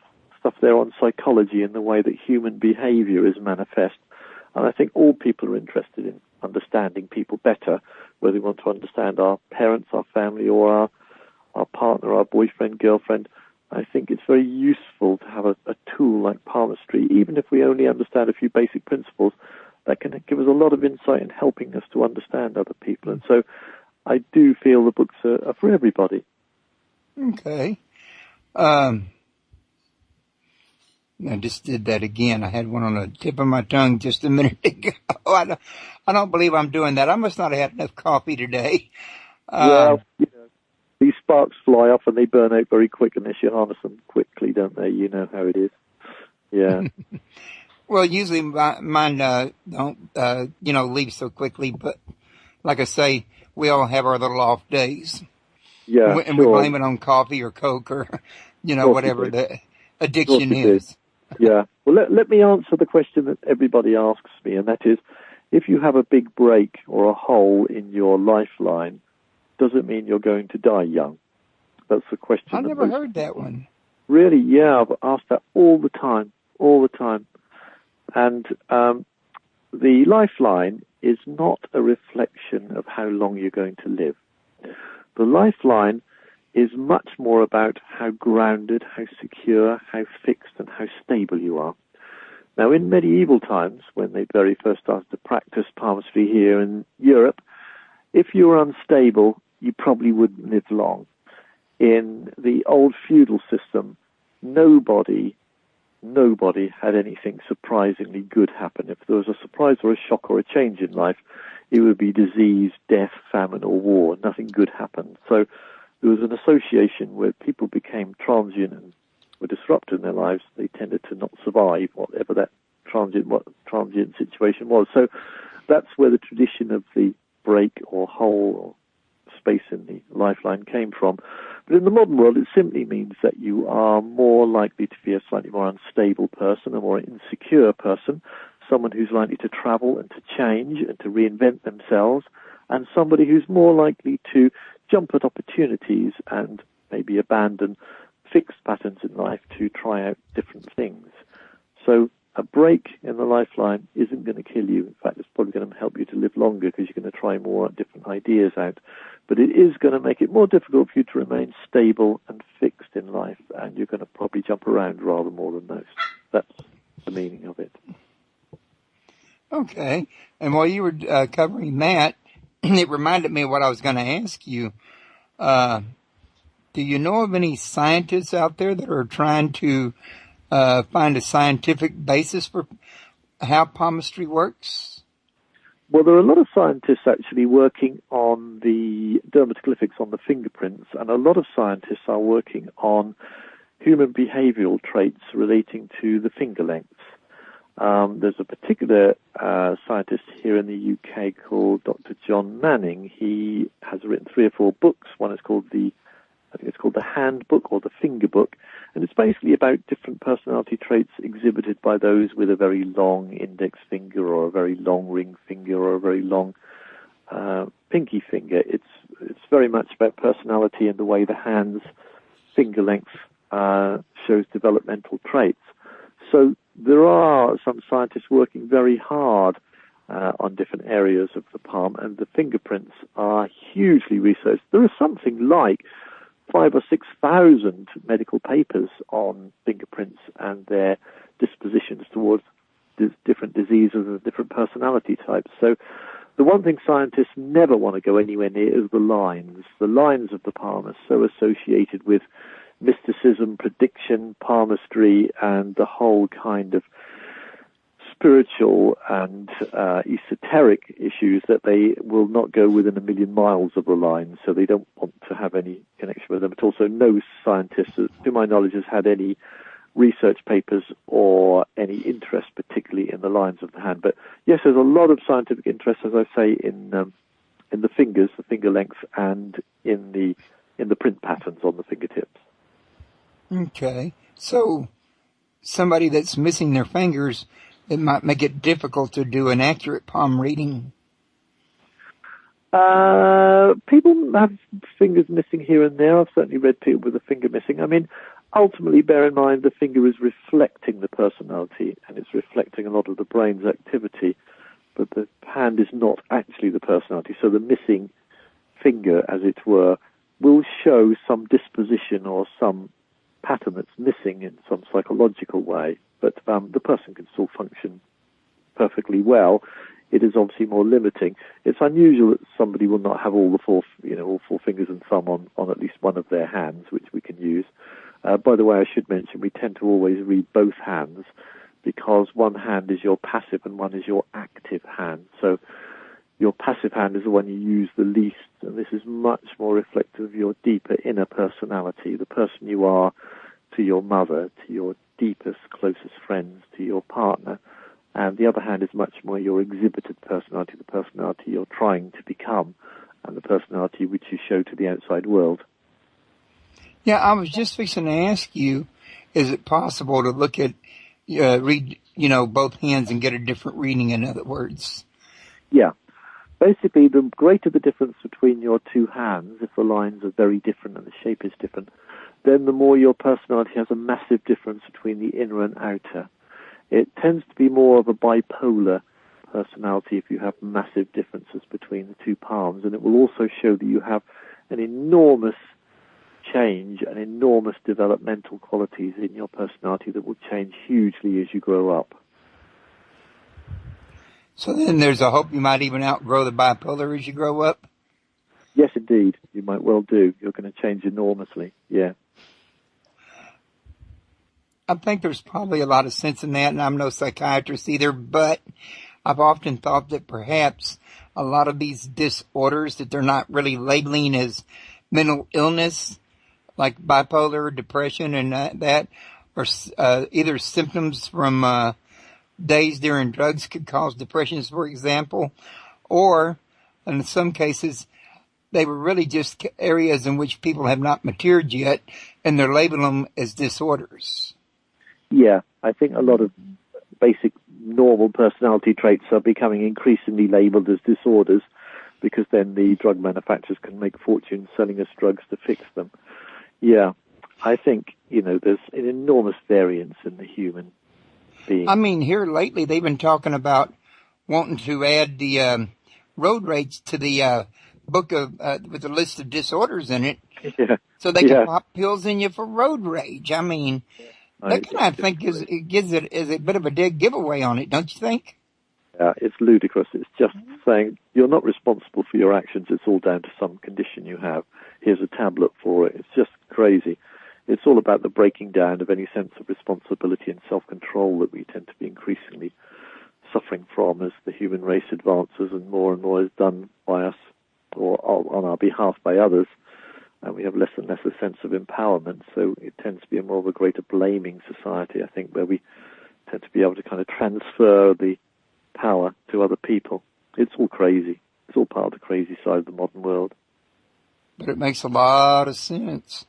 there on psychology and the way that human behavior is manifest. And I think all people are interested in understanding people better, whether we want to understand our parents, our family, or our partner, our boyfriend, girlfriend. I think it's very useful to have a tool like palmistry, even if we only understand a few basic principles, that can give us a lot of insight in helping us to understand other people. And so I do feel the books are for everybody. Okay. I just did that again. I had one on the tip of my tongue just a minute ago. I don't believe I'm doing that. I must not have had enough coffee today. These sparks fly off and they burn out very quick unless you harness them quickly, don't they? You know how it is. Yeah. Well, usually mine don't, leave so quickly. But like I say, we all have our little off days. Yeah, and we blame it on coffee or Coke or, whatever the addiction is. Yeah. Well, let me answer the question that everybody asks me, and that is, if you have a big break or a hole in your lifeline, does it mean you're going to die young? That's the question. I never heard that one. Really? Yeah, I've asked that all the time. And the lifeline is not a reflection of how long you're going to live. The lifeline is much more about how grounded, how secure, how fixed and how stable you are. Now, in medieval times, when they very first started to practice palmistry here in Europe, if you were unstable, you probably wouldn't live long. In the old feudal system, nobody had anything surprisingly good happen. If there was a surprise or a shock or a change in life, it would be disease, death, famine, or war. Nothing good happened. So there was an association where people became transient and were disrupted in their lives. They tended to not survive, whatever that transient situation was. So that's where the tradition of the break or hole or space in the lifeline came from. But in the modern world, it simply means that you are more likely to be a slightly more unstable person, a more insecure person, someone who's likely to travel and to change and to reinvent themselves, and somebody who's more likely to jump at opportunities and maybe abandon fixed patterns in life to try out different things. So a break in the lifeline isn't going to kill you. In fact, it's probably going to help you to live longer because you're going to try more different ideas out. But it is going to make it more difficult for you to remain stable and fixed in life, and you're going to probably jump around rather more than most. That's the meaning of it. Okay. And while you were covering that, it reminded me of what I was going to ask you. Do you know of any scientists out there that are trying to find a scientific basis for how palmistry works? Well, there are a lot of scientists actually working on the dermatoglyphics on the fingerprints, and a lot of scientists are working on human behavioral traits relating to the finger lengths. There's a particular scientist here in the UK called Dr. John Manning. He has written 3 or 4 books. One is called the Handbook or the Finger Book, and it's basically about different personality traits exhibited by those with a very long index finger or a very long ring finger or a very long pinky finger. It's very much about personality and the way the hand's finger length shows developmental traits. So there are some scientists working very hard on different areas of the palm, and the fingerprints are hugely researched. There are something like 5,000 or 6,000 medical papers on fingerprints and their dispositions towards different diseases and different personality types. So the one thing scientists never want to go anywhere near is the lines. The lines of the palm are so associated with mysticism, prediction, palmistry, and the whole kind of spiritual and esoteric issues that they will not go within a million miles of the line, so they don't want to have any connection with them at all. So no scientist, to my knowledge, has had any research papers or any interest particularly in the lines of the hand. But yes, there's a lot of scientific interest, as I say, in the fingers, the finger length, and in the print patterns on the fingertips. Okay. So somebody that's missing their fingers, it might make it difficult to do an accurate palm reading. People have fingers missing here and there. I've certainly read people with a finger missing. I mean, ultimately, bear in mind the finger is reflecting the personality, and it's reflecting a lot of the brain's activity, but the hand is not actually the personality. So the missing finger, as it were, will show some disposition or some pattern that's missing in some psychological way, but the person can still function perfectly well. It is obviously more limiting. It's unusual that somebody will not have all four fingers and thumb on at least one of their hands, which we can use. By the way, I should mention we tend to always read both hands because one hand is your passive and one is your active hand. So your passive hand is the one you use the least, and this is much more reflective of your deeper inner personality, the person you are to your mother, to your deepest, closest friends, to your partner. And the other hand is much more your exhibited personality, the personality you're trying to become, and the personality which you show to the outside world. Yeah, I was just fixing to ask you, is it possible to look at, read, both hands and get a different reading, in other words? Yeah. Basically, the greater the difference between your two hands, if the lines are very different and the shape is different, then the more your personality has a massive difference between the inner and outer. It tends to be more of a bipolar personality if you have massive differences between the two palms, and it will also show that you have an enormous change and enormous developmental qualities in your personality that will change hugely as you grow up. So then there's a hope you might even outgrow the bipolar as you grow up? Yes, indeed. You might well do. You're going to change enormously. Yeah. I think there's probably a lot of sense in that, and I'm no psychiatrist either, but I've often thought that perhaps a lot of these disorders that they're not really labeling as mental illness, like bipolar, depression, and that, are either symptoms from days during drugs could cause depressions, for example, or in some cases, they were really just areas in which people have not matured yet, and they're labeling them as disorders. Yeah, I think a lot of basic normal personality traits are becoming increasingly labeled as disorders because then the drug manufacturers can make fortunes selling us drugs to fix them. Yeah, I think, there's an enormous variance in the human being. I mean, here lately they've been talking about wanting to add the road rage to the book of with the list of disorders in it, so they can pop pills in you for road rage. I mean, that kind of think gives it a bit of a dead giveaway on it, don't you think? Yeah, it's ludicrous. It's just saying you're not responsible for your actions. It's all down to some condition you have. Here's a tablet for it. It's just crazy. It's all about the breaking down of any sense of responsibility and self-control that we tend to be increasingly suffering from as the human race advances and more is done by us or on our behalf by others. And we have less and less a sense of empowerment, so it tends to be more of a greater blaming society, I think, where we tend to be able to kind of transfer the power to other people. It's all crazy. It's all part of the crazy side of the modern world. But it makes a lot of sense.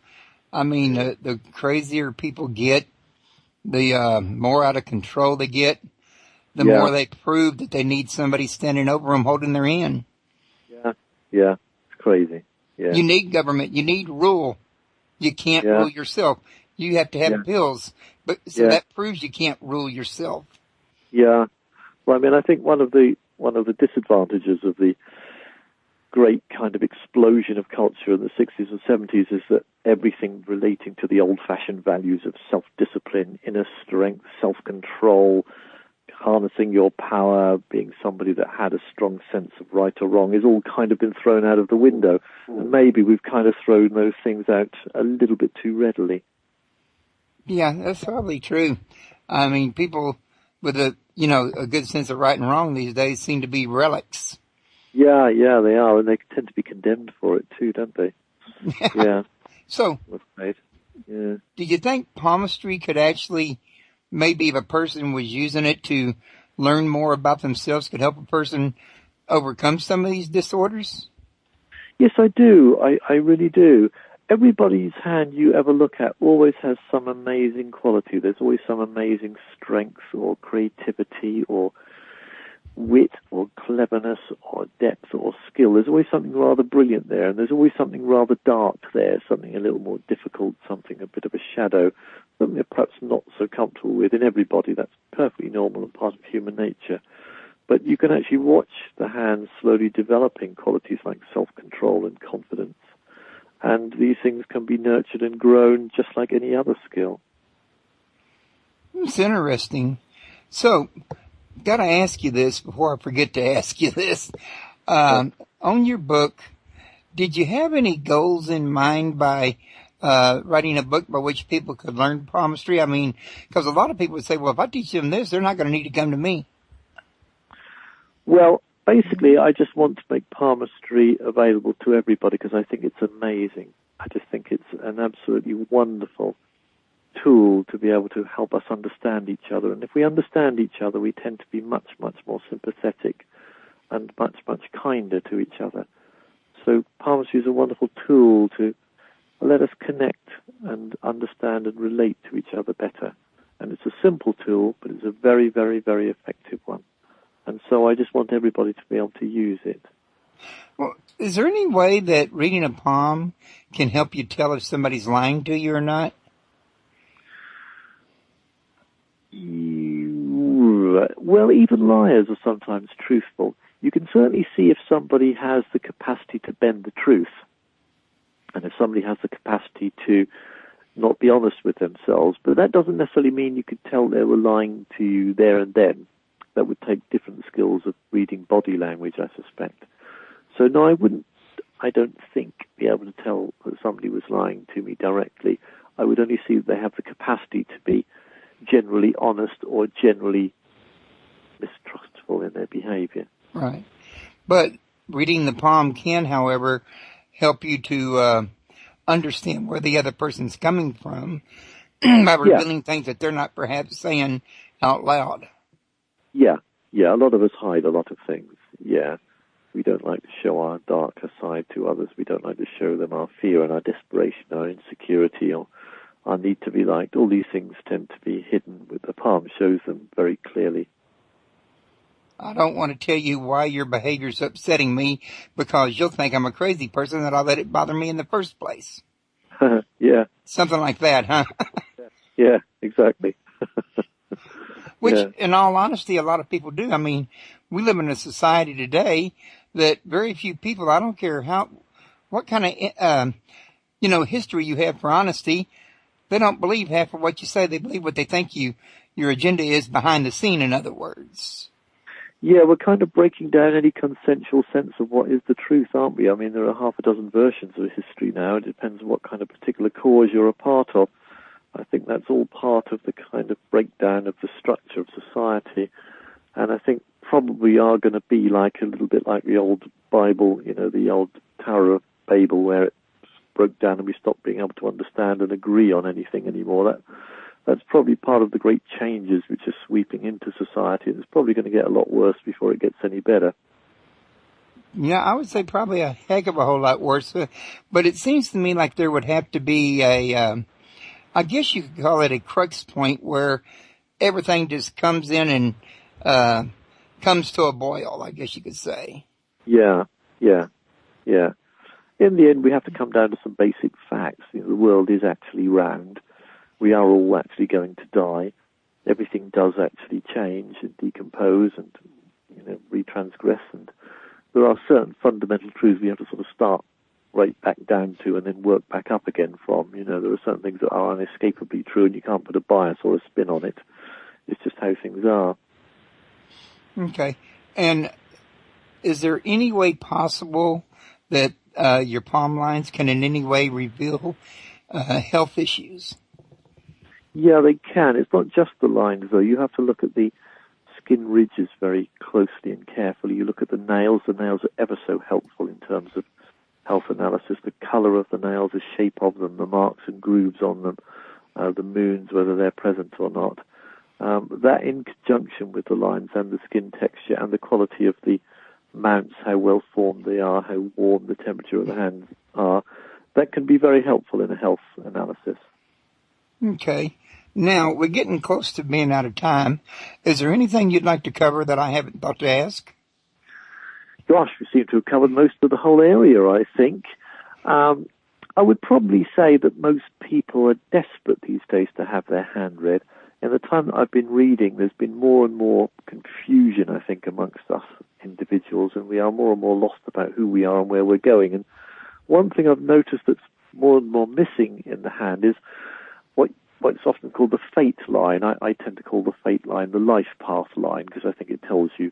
I mean, the crazier people get, the more out of control they get, the more they prove that they need somebody standing over them holding their hand. Yeah, it's crazy. Yeah. You need government. You need rule. You can't rule yourself. You have to have pills. But so that proves you can't rule yourself. Yeah. Well, I mean, I think one of the disadvantages of the great kind of explosion of culture in the 60s and 70s is that everything relating to the old-fashioned values of self-discipline, inner strength, self-control, harnessing your power, being somebody that had a strong sense of right or wrong, is all kind of been thrown out of the window. And maybe we've kind of thrown those things out a little bit too readily. Yeah, that's probably true. I mean, people with a good sense of right and wrong these days seem to be relics. Yeah, they are, and they tend to be condemned for it too, don't they? Yeah. So, do you think palmistry could actually, maybe if a person was using it to learn more about themselves, could help a person overcome some of these disorders? Yes, I do. I really do. Everybody's hand you ever look at always has some amazing quality. There's always some amazing strength or creativity or wit or cleverness or depth or skill. There's always something rather brilliant there, and there's always something rather dark there, something a little more difficult, something a bit of a shadow, something they're perhaps not so comfortable with in everybody. That's perfectly normal and part of human nature. But you can actually watch the hands slowly developing qualities like self-control and confidence. And these things can be nurtured and grown just like any other skill. It's interesting. So, got to ask you this before I forget to ask you this. On your book, did you have any goals in mind by writing a book by which people could learn palmistry? I mean, because a lot of people would say, well, if I teach them this, they're not going to need to come to me. Well, basically, I just want to make palmistry available to everybody because I think it's amazing. I just think it's an absolutely wonderful tool to be able to help us understand each other. And if we understand each other, we tend to be much, much more sympathetic and much, much kinder to each other. So palmistry is a wonderful tool to let us connect and understand and relate to each other better. And it's a simple tool, but it's a very, very, very effective one. And so I just want everybody to be able to use it. Well, is there any way that reading a palm can help you tell if somebody's lying to you or not? No. Well, even liars are sometimes truthful. You can certainly see if somebody has the capacity to bend the truth, and if somebody has the capacity to not be honest with themselves. But that doesn't necessarily mean you could tell they were lying to you there and then. That would take different skills of reading body language, I suspect. So no, I don't think, be able to tell that somebody was lying to me directly. I would only see that they have the capacity to be generally honest or generally mistrustful in their behavior. Right. But reading the palm can, however, help you to understand where the other person's coming from by revealing things that they're not perhaps saying out loud. Yeah. A lot of us hide a lot of things. Yeah. We don't like to show our darker side to others. We don't like to show them our fear and our desperation, our insecurity, or our need to be liked. All these things tend to be hidden, with the palm shows them very clearly. I don't want to tell you why your behavior's upsetting me, because you'll think I'm a crazy person that I let it bother me in the first place. Yeah. Something like that, huh? Yeah, exactly. Which, in all honesty, a lot of people do. I mean, we live in a society today that very few people, I don't care what kind of, history you have for honesty, they don't believe half of what you say. They believe what they think your agenda is behind the scene, in other words. Yeah, we're kind of breaking down any consensual sense of what is the truth, aren't we? I mean, there are half a dozen versions of history now. It depends on what kind of particular cause you're a part of. I think that's all part of the kind of breakdown of the structure of society. And I think probably are going to be a little bit like the old Bible, the old Tower of Babel, where it broke down and we stopped being able to understand and agree on anything anymore. That's probably part of the great changes which are sweeping into society. It's probably going to get a lot worse before it gets any better. Yeah, I would say probably a heck of a whole lot worse. But it seems to me like there would have to be I guess you could call it a crux point where everything just comes in and comes to a boil, I guess you could say. Yeah. In the end, we have to come down to some basic facts. The world is actually round. We are all actually going to die. Everything does actually change and decompose and retransgress. And there are certain fundamental truths we have to sort of start right back down to and then work back up again from. There are certain things that are unescapably true and you can't put a bias or a spin on it. It's just how things are. Okay. And is there any way possible that your palm lines can in any way reveal health issues? Yeah, they can. It's not just the lines, though. You have to look at the skin ridges very closely and carefully. You look at the nails. The nails are ever so helpful in terms of health analysis. The color of the nails, the shape of them, the marks and grooves on them, the moons, whether they're present or not. That in conjunction with the lines and the skin texture and the quality of the mounts, how well formed they are, how warm the temperature of the hands are, that can be very helpful in a health analysis. Okay. Now, we're getting close to being out of time. Is there anything you'd like to cover that I haven't thought to ask? Gosh, we seem to have covered most of the whole area, I think. I would probably say that most people are desperate these days to have their hand read. In the time that I've been reading, there's been more and more confusion, I think, amongst us individuals, and we are more and more lost about who we are and where we're going. And one thing I've noticed that's more and more missing in the hand is what's often called the fate line. I tend to call the fate line the life path line because I think it tells you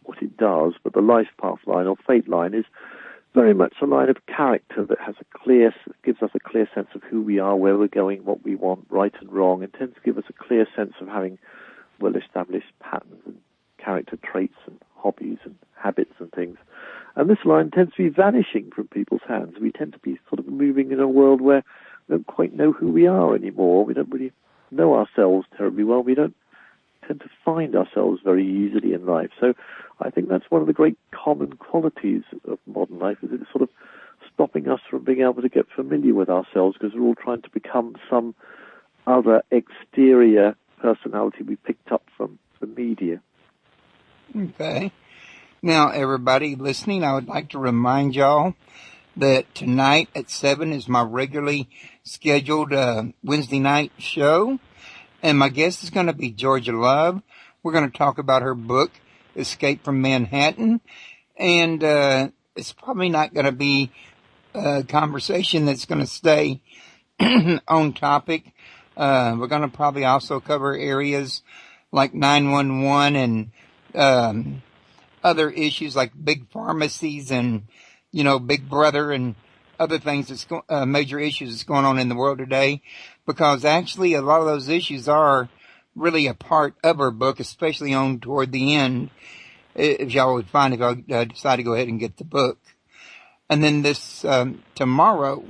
what it does. But the life path line or fate line is very much a line of character that gives us a clear sense of who we are, where we're going, what we want, right and wrong, and tends to give us a clear sense of having well-established patterns and character traits and hobbies and habits and things. And this line tends to be vanishing from people's hands. We tend to be sort of moving in a world where we don't quite know who we are anymore. We don't really know ourselves terribly well. We don't tend to find ourselves very easily in life. So I think that's one of the great common qualities of modern life, is it's sort of stopping us from being able to get familiar with ourselves because we're all trying to become some other exterior personality we picked up from the media. Okay. Now, everybody listening, I would like to remind y'all that tonight at 7 is my regularly scheduled Wednesday night show. And my guest is going to be Georgia Love. We're going to talk about her book, Escape from Manhattan. And it's probably not going to be a conversation that's going to stay on topic. We're going to probably also cover areas like 911 and other issues like big pharmacies and, Big Brother and other things that's major issues that's going on in the world today. Because actually a lot of those issues are really a part of her book, especially on toward the end, if y'all would find if y'all decide to go ahead and get the book. And then this tomorrow,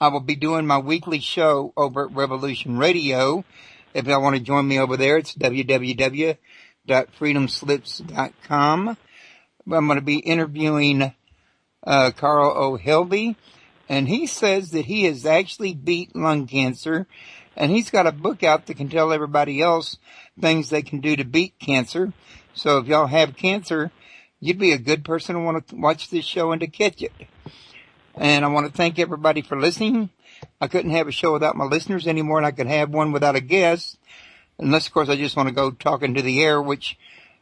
I will be doing my weekly show over at Revolution Radio. If y'all want to join me over there, it's www.freedomslips.com. I'm going to be interviewing Carl O'Helby, and he says that he has actually beat lung cancer, and he's got a book out that can tell everybody else things they can do to beat cancer. So if y'all have cancer, you'd be a good person to want to watch this show and to catch it. And I want to thank everybody for listening. I couldn't have a show without my listeners any more than I could have one without a guest. Unless, of course, I just want to go talking to the air, which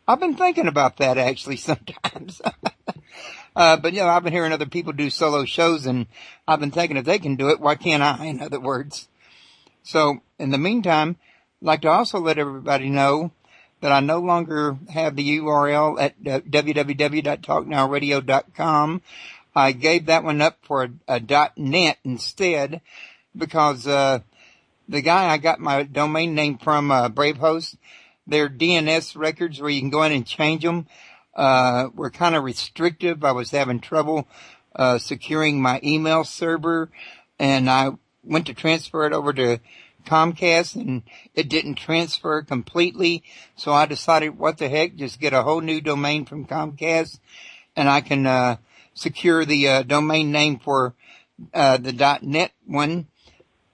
I've been thinking about that actually sometimes. But I've been hearing other people do solo shows, and I've been thinking if they can do it, why can't I, in other words? So, in the meantime, I'd like to also let everybody know that I no longer have the URL at www.talknowradio.com. I gave that one up for a .net instead because the guy I got my domain name from, Bravehost, their DNS records where you can go in and change them were kind of restrictive. I was having trouble securing my email server, and I went to transfer it over to Comcast, and it didn't transfer completely. So I decided, what the heck, just get a whole new domain from Comcast, and I can secure the domain name for the .net one,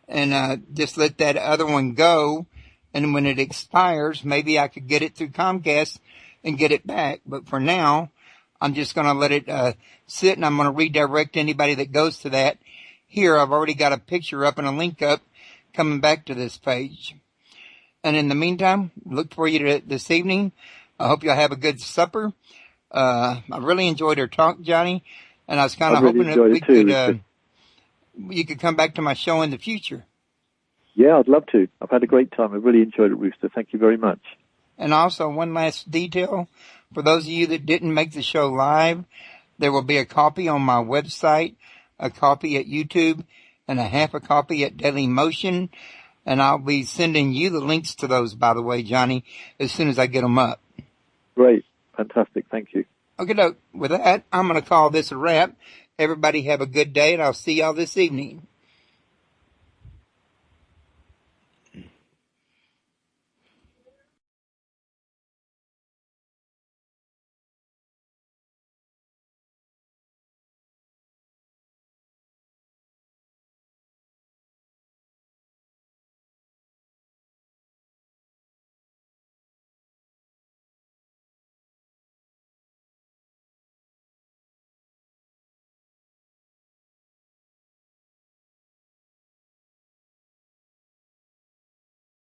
and just let that other one go. And when it expires, maybe I could get it through Comcast and get it back. But for now, I'm just going to let it sit, and I'm going to redirect anybody that goes to that. Here, I've already got a picture up and a link up coming back to this page. And in the meantime, look for you this evening. I hope y'all have a good supper. I really enjoyed our talk, Johnny, and I was kind of hoping that you could come back to my show in the future. Yeah, I'd love to. I've had a great time. I really enjoyed it, Rooster. Thank you very much. And also, one last detail. For those of you that didn't make the show live, there will be a copy on my website, a copy at YouTube, and a half a copy at Daily Motion. And I'll be sending you the links to those, by the way, Johnny, as soon as I get them up. Great. Fantastic. Thank you. Okay, with that, I'm going to call this a wrap. Everybody have a good day, and I'll see y'all this evening.